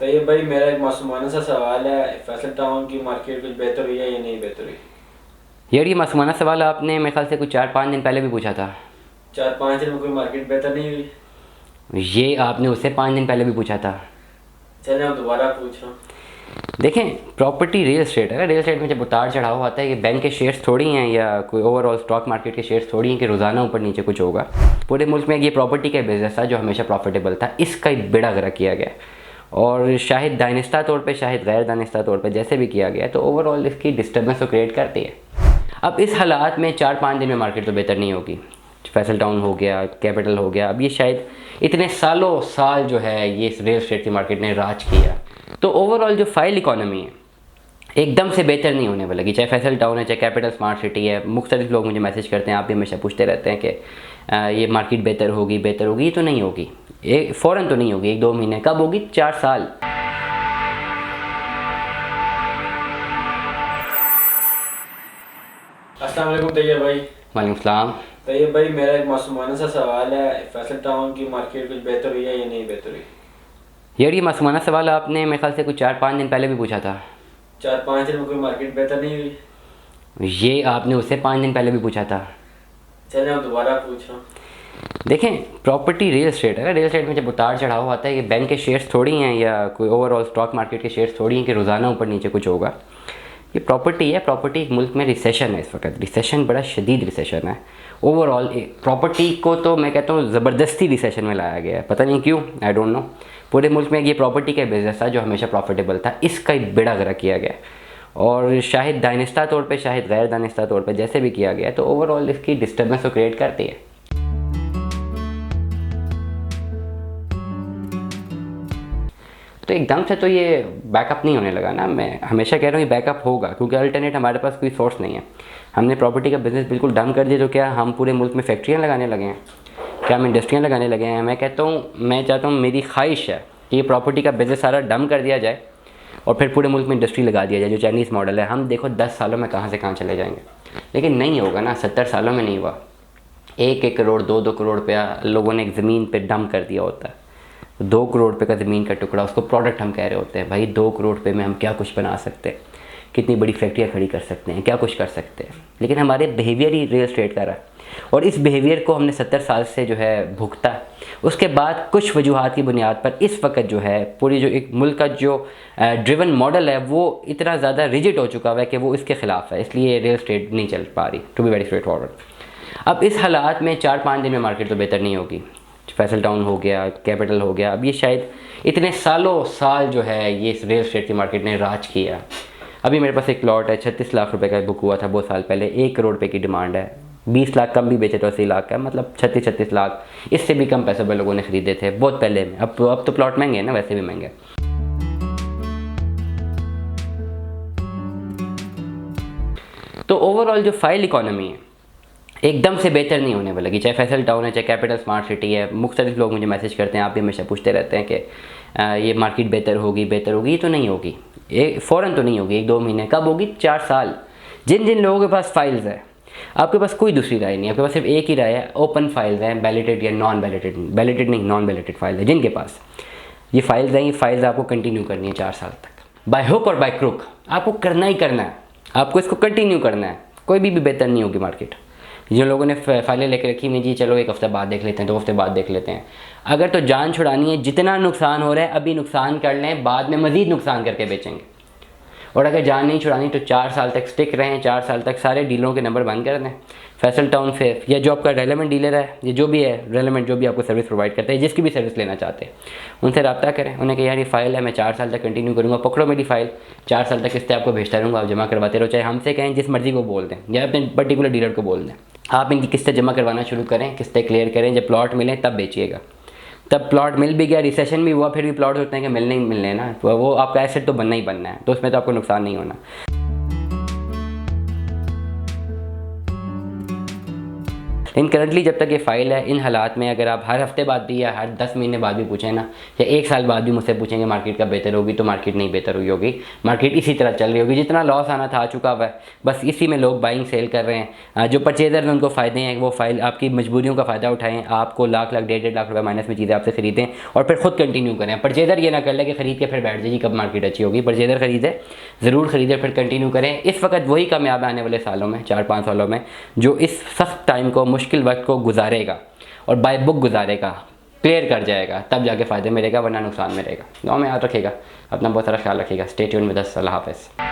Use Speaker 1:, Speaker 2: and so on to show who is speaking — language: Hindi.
Speaker 1: तो ये भाई मेरा एक मासूमाना सा सवाल है। फैसल टाउन की मार्केट कुछ बेहतर हुई है या नहीं बेहतर हुई?
Speaker 2: यार ये मासूमाना सवाल आपने मेरे ख्याल से कुछ 4-5 दिन पहले भी पूछा था।
Speaker 1: 4-5 दिन में कोई मार्केट बेहतर नहीं हुई?
Speaker 2: ये आपने उससे 5 दिन पहले भी पूछा था।
Speaker 1: चलें अब दोबारा पूछ रहा हूँ।
Speaker 2: देखें, प्रॉपर्टी रियल एस्टेट है। रियल एस्टेट में जब उतार चढ़ाव आता है, ये बैंक के शेयर्स थोड़ी हैं या कोई ओवरऑल स्टॉक मार्केट के शेयर्स थोड़ी हैं कि रोज़ाना ऊपर नीचे कुछ होगा। पूरे मुल्क में ये प्रॉपर्टी का बिजनेस था जो हमेशा प्रॉफिटेबल था, इसका ही बेड़ा गर्क किया गया। और शायद दानिस्ता तौर पे, शायद गैर दानिस्ता तौर पे, जैसे भी किया गया तो ओवरऑल इसकी डिस्टर्बेंस को क्रिएट करती है। अब इस हालात में 4-5 दिन में मार्केट तो बेहतर नहीं होगी। फैसल टाउन हो गया, कैपिटल हो गया, अब ये शायद इतने सालों साल जो है ये इस रियल एस्टेट की मार्केट ने राज किया। तो ओवरऑल जो फाइल इकॉनमी है एकदम से बेहतर नहीं होने वाली, चाहे फैसल टाउन है, चाहे कैपिटल स्मार्ट सिटी है। मुख्तलिफ लोग मुझे मैसेज करते हैं, आप भी हमेशा पूछते रहते हैं कि ये मार्केट बेहतर होगी बेहतर होगी। ये तो नहीं होगी, ये फ़ौरन तो नहीं होगी, 1-2 महीने, कब होगी? 4 साल।
Speaker 1: अस्सलाम वालेकुम तैयब भाई।
Speaker 2: वालेकुम सलाम।
Speaker 1: तैयब भाई मेरा एक मासूमाना सा सवाल है। फैसल टाउन की मार्केट कुछ बेहतर हुई है या नहीं बेहतर हुई?
Speaker 2: यार ये मासूमाना सवाल आपने मेरे ख्याल से कुछ 4-5 दिन पहले भी पूछा था।
Speaker 1: 4-5 दिन में कोई मार्केट बेहतर नहीं हुई?
Speaker 2: ये आपने उससे 5 दिन पहले भी पूछा था।
Speaker 1: चलें अब दोबारा पूछ रहा हूँ।
Speaker 2: देखें, प्रॉपर्टी रियल एस्टेट है। रियल एस्टेट में जब उतार चढ़ाव आता है, ये बैंक के शेयर्स थोड़ी हैं या कोई ओवरऑल स्टॉक मार्केट के शेयर्स थोड़ी हैं कि रोज़ाना ऊपर नीचे कुछ होगा। ये प्रॉपर्टी है। प्रॉपर्टी एक मुल्क में रिसेशन है, इस वक्त रिसेशन, बड़ा शदीद रिसेशन है। ओवरऑल प्रॉपर्टी को तो मैं कहता हूँ ज़बरदस्ती रिसेशन में लाया गया है, पता नहीं क्यों, आई डोंट नो। पूरे मुल्क में ये प्रॉपर्टी का बिजनेस था जो हमेशा प्रॉफिटेबल था, इसका ही बेड़ा गर्क किया गया। और शायद दानिस्ता तौर पे, शायद गैर दानिस्ता तौर पे, जैसे भी किया गया तो ओवरऑल इसकी डिस्टर्बेंस को क्रिएट करती है। तो एकदम से तो ये बैकअप नहीं होने लगा ना। मैं हमेशा कह रहा हूँ ये बैकअप होगा, क्योंकि अल्टरनेट हमारे पास कोई सोर्स नहीं है। हमने प्रॉपर्टी का बिज़नेस बिल्कुल डम कर दिया, तो क्या हम पूरे मुल्क में फैक्ट्रियाँ लगाने लगे हैं? क्या हम इंडस्ट्रियाँ लगाने लगे हैं? मैं कहता हूँ, मैं चाहता हूँ, मेरी ख्वाहिश है कि ये प्रॉपर्टी का बिज़नेस सारा डम कर दिया जाए और फिर पूरे मुल्क में इंडस्ट्री लगा दिया जाए, जो चाइनीज़ मॉडल है। हम देखो 10 सालों में कहाँ से कहाँ चले जाएंगे। लेकिन नहीं होगा ना, 70 सालों में नहीं हुआ। 1-1 करोड़, 2-2 करोड़ रुपया लोगों ने एक ज़मीन पे डम कर दिया होता है। 2 करोड़ रुपये का ज़मीन का टुकड़ा, उसको प्रोडक्ट हम कह रहे होते हैं। भाई 2 करोड़ रुपये में हम क्या कुछ बना सकते हैं, कितनी बड़ी फैक्ट्रियाँ खड़ी कर सकते हैं, क्या कुछ कर सकते हैं। लेकिन हमारे बिहेवियर ही रियल एस्टेट का रहा है, और इस बिहेवियर को हमने 70 साल से जो है भुगता। उसके बाद कुछ वजूहात की बुनियाद पर इस वक्त जो है पूरी जो एक मुल्क का जो ड्रिवन मॉडल है वो इतना ज़्यादा रिजिड हो चुका हुआ है कि वो इसके ख़िलाफ़ है। इसलिए रियल एस्टेट नहीं चल पा रही, to be very straightforward. अब इस हालात में 4-5 दिन में मार्केट तो बेहतर नहीं होगी। फैसल टाउन हो गया, कैपिटल हो गया, अब ये शायद इतने सालों साल जो है ये इस रियल एस्टेट की मार्केट ने राज किया। अभी मेरे पास एक प्लॉट है, 36 लाख रुपए का बुक हुआ था बहुत साल पहले। 1 करोड़ रुपए की डिमांड है। 20 लाख कम भी बेचे तो 80 लाख का, मतलब 36-36 लाख। इससे भी कम पैसों पर लोगों ने खरीदे थे बहुत पहले में। अब तो प्लॉट महंगे हैं ना, वैसे भी महंगे। तो ओवरऑल जो फाइल इकॉनमी है एकदम से बेहतर नहीं होने वाली, चाहे फैसल टाउन है, चाहे कैपिटल स्मार्ट सिटी है। मुख्तलिफ लोग मुझे मैसेज करते हैं, आप भी हमेशा पूछते रहते हैं कि ये मार्केट बेहतर होगी बेहतर होगी। ये तो नहीं होगी, ये फ़ौरन तो नहीं होगी, 1-2 महीने, कब होगी? 4 साल। जिन जिन लोगों के पास फाइल्स है, आपके पास कोई दूसरी राय नहीं, आपके पास सिर्फ एक ही राय है, ओपन फाइल्स हैं, बैलेटेड या नॉन बैलेटेड। बैलेटेड नहीं, नॉन बैलेटेड फाइल है जिनके पास ये फाइल्स हैं। ये फाइल्स आपको कंटिन्यू करनी है 4 साल तक, बाय हुक और बाय क्रुक। आपको करना ही करना है, आपको इसको कंटिन्यू करना है। कोई भी बेहतर नहीं होगी मार्केट। जिन लोगों ने फाइलें लेकर रखी हुई जी चलो 1 हफ़्ते बाद देख लेते हैं, 2 हफ्ते बाद देख लेते हैं, अगर तो जान छुड़ानी है, जितना नुकसान हो रहा है अभी नुकसान कर लें, बाद में मज़ीद नुकसान करके बेचेंगे। और अगर जान नहीं छुड़ानी तो 4 साल तक स्टिक रहें, 4 साल तक सारे डीलरों के नंबर बंद कर दें। फैसल टाउन पे या जो आपका रेलेवेंट डीलर है, ये जो भी है रेलेवेंट, जो भी आपको सर्विस प्रोवाइड करते हैं, जिसकी भी सर्विस लेना चाहते हैं, उनसे रब्ता करें। उन्हें कहें यार ये फ़ाइल है, मैं 4 साल तक कंटिन्यू करूँगा, पकड़ो मेरी फ़ाइल, 4 साल तक किस्तें आपको भेजता रहूँगा, आप जमा करवाते रहो। चाहे हमसे कहें, जिस मर्ज़ी को बोल दें, या अपने पर्टिकुलर डीलर को बोल दें, आप इनकी किस्तें जमा करवाना शुरू करें, किस्तें क्लियर करें। जब प्लॉट मिले तब बेचिएगा। तब प्लॉट मिल भी गया, रिसेशन भी हुआ, फिर भी प्लॉट होते हैं कि मिलने ही मिलने ना, तो वो आपका एसेट तो बनना ही बनना है, तो उसमें तो आपको नुकसान नहीं होना। लेकिन करंटली जब तक ये फाइल है, इन हालात में अगर आप हर हफ्ते बाद भी या हर 10 महीने बाद भी पूछें ना, या 1 साल बाद भी मुझसे पूछेंगे मार्केट कब बेहतर होगी, तो मार्केट नहीं बेहतर हुई होगी। मार्केट इसी तरह चल रही होगी, जितना लॉस आना था आ चुका हुआ है, बस इसी में लोग बाइंग सेल कर रहे हैं। जो परचेजर हैं उनको फ़ायदे हैं, वो फाइल आपकी मजबूरियों का फ़ायदा उठाएं, आपको लाख लाख 1.5 लाख रुपये माइनस में चीज़ें आपसे खरीदें और फिर खुद कंटिन्यू करें। परचेजर ये ना कर ले कि खरीद के फिर बैठ जाइए कब मार्केट अच्छी होगी। परचेजर खरीदे, ज़रूर खरीदे, फिर कंटिन्यू करें। इस वक्त वही कामयाब आने वाले सालों में, 4-5 सालों में, जो इस सख्त टाइम को, मुश्किल वक्त को गुजारेगा और बाय बुक गुजारेगा, क्लियर कर जाएगा, तब जाके फ़ायदे में रहेगा, वरना नुकसान में रहेगा। दुआ में याद रखिएगा, अपना बहुत सारा ख्याल रखिएगा। Stay tuned with us. अल्लाह हाफ़िज़।